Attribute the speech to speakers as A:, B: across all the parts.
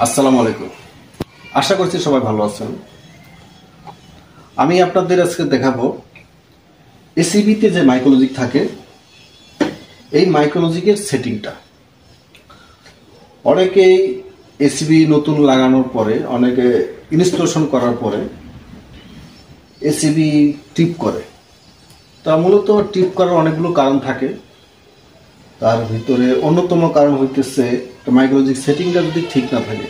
A: আসসালামু আলাইকুম। আশা করছি সবাই ভালো আছেন। আমি আপনাদের আজকে দেখাবো এসিবিতে যে মাইক্রোলজিক থাকে এই মাইক্রোলজিকের সেটিংটা। অনেকেই এসিবি নতুন লাগানোর পরে, অনেকে ইনস্টলেশন করার পরে এসিবি টিপ করে। তা মূলত টিপ করার অনেকগুলো কারণ থাকে। তার ভিতরে অন্যতম কারণ হইতেছে মাইক্রোলজিক সেটিংটা যদি ঠিক না থাকে।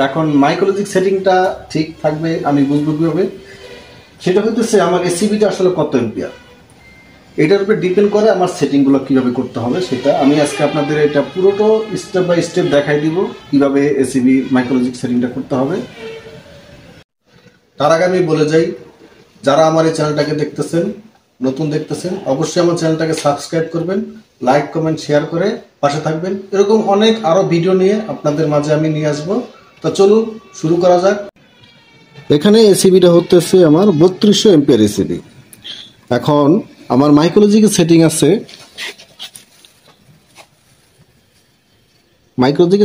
A: এখন মাইক্রোলজিক সেটিংটা ঠিক থাকবে আমি বুঝবো কীভাবে? সেটা হইতেছে আমার এসিবিটা আসলে কত এম্পিয়ার, এটার উপরে ডিপেন্ড করে আমার সেটিংগুলো কীভাবে করতে হবে। সেটা আমি আজকে আপনাদের এটা পুরোটা স্টেপ বাই স্টেপ দেখাই দিব কীভাবে এসিবি মাইক্রোলজিক সেটিংটা করতে হবে। তার আগে আমি বলে যাই, যারা আমার এই চ্যানেলটাকে দেখতেছেন, নতুন দেখতেছেন, অবশ্যই আমার চ্যানেলটাকে সাবস্ক্রাইব করবেন, লাইক কমেন্ট শেয়ার করে পাশে থাকবেন। এরকম অনেক আরও ভিডিও নিয়ে আপনাদের মাঝে আমি নিয়ে আসবো। তো চলুন শুরু করা যাক। এখানে এসিবিটা হতেছে আমার 3200 এম্পিয়ার এসিবি। এখন আমার মাইক্রোলজিকের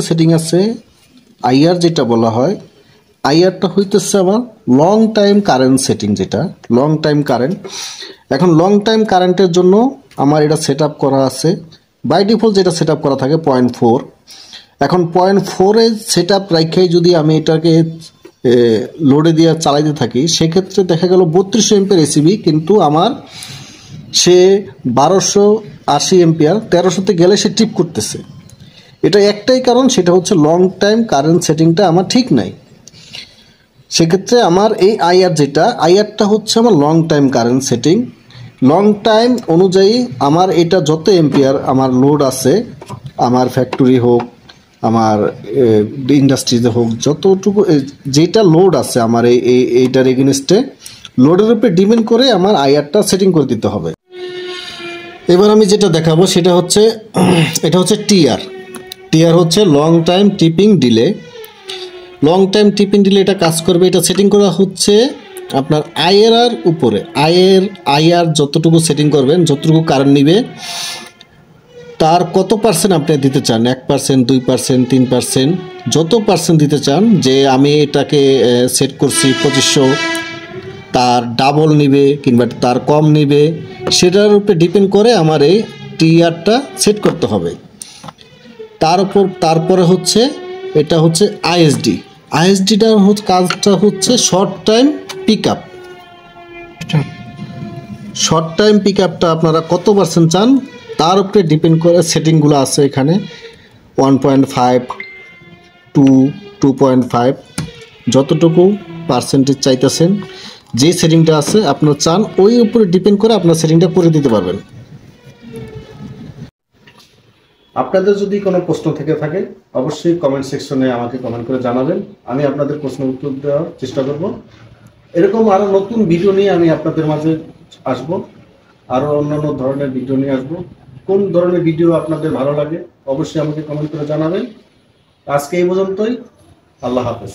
A: সেটিং আছে, আইআর যেটা বলা হয়, আইআরটা হইতেছে আমার লং টাইম কারেন্ট সেটিং, যেটা লং টাইম কারেন্ট। এখন লং টাইম কারেন্টের জন্য আমার এটা সেট আপ করা আছে, বাই ডিফল্ট যেটা সেট আপ করা থাকে 0.4। এখন 0.4-এ সেট আপ রাখাই যদি আমি এটাকে লোডে দিয়ে চালাইতে থাকি, সেক্ষেত্রে দেখা গেল 3200 এম্পিয়ার এসিবি, কিন্তু আমার সে 1280 এম্পিয়ার 1300-তে গেলে সে টিপ করতেছে। এটা একটাই কারণ, সেটা হচ্ছে লং টাইম কারেন্ট সেটিংটা আমার ঠিক নাই। সেক্ষেত্রে আমার এই আইআরটা হচ্ছে আমার long time current setting. Long time অনুযায়ী আমার এটা যত এম্পিয়ার আমার লোড আছে, আমার ফ্যাক্টরি হোক, আমার ইন্ডাস্ট্রিতে হোক, যতটুকু যেটা লোড আছে আমার এইটার এগেনস্টে লোডের উপরে ডিপেন্ড করে আমার আইআরটা সেটিং করে দিতে হবে। এবার আমি যেটা দেখাবো সেটা হচ্ছে, এটা হচ্ছে টিআর হচ্ছে long time tipping delay. Long time tipping delay এটা কাজ করবে, এটা সেটিং করা হচ্ছে আপনার আইআর উপরে। আইআর যতটুকু সেটিং করবেন, যতটুকু কারেন্ট নিবে, তার কত পার্সেন্ট আপনি দিতে চান, 1%, 2%, 3%, যত পার্সেন্ট দিতে চান। যে আমি এটাকে সেট করছি 2500, তার ডাবল নিবে কিংবা তার কম নিবে, সেটার উপরে ডিপেন্ড করে আমার এই টিআরটা সেট করতে হবে। তারপরে হচ্ছে এটা হচ্ছে আইএসডিটার কাজটা হচ্ছে short time pick up. Short time pick আপটা আপনারা কত পার্সেন্ট চান তার উপরে ডিপেন্ড করে সেটিংগুলো আছে এখানে। 1.5 টু 2.5 যতটুকু পার্সেন্টেজ চাইতেছেন, যে সেটিংটা আছে আপনার চান, ওই উপরে ডিপেন্ড করে আপনার সেটিংটা করে দিতে পারবেন। আপনাদের যদি কোনো প্রশ্ন থেকে থাকে অবশ্যই কমেন্ট সেকশনে আমাকে কমেন্ট করে জানাবেন, আমি আপনাদের প্রশ্নের উত্তর দেওয়ার চেষ্টা করব। এরকম আরও নতুন ভিডিও নিয়ে আমি আপনাদের মাঝে আসব, আরও অন্যান্য ধরনের ভিডিও নিয়ে আসব। কোন ধরনের ভিডিও আপনাদের ভালো লাগে অবশ্যই আমাকে কমেন্ট করে জানাবেন। আজকে এই পর্যন্তই। আল্লাহ হাফেজ।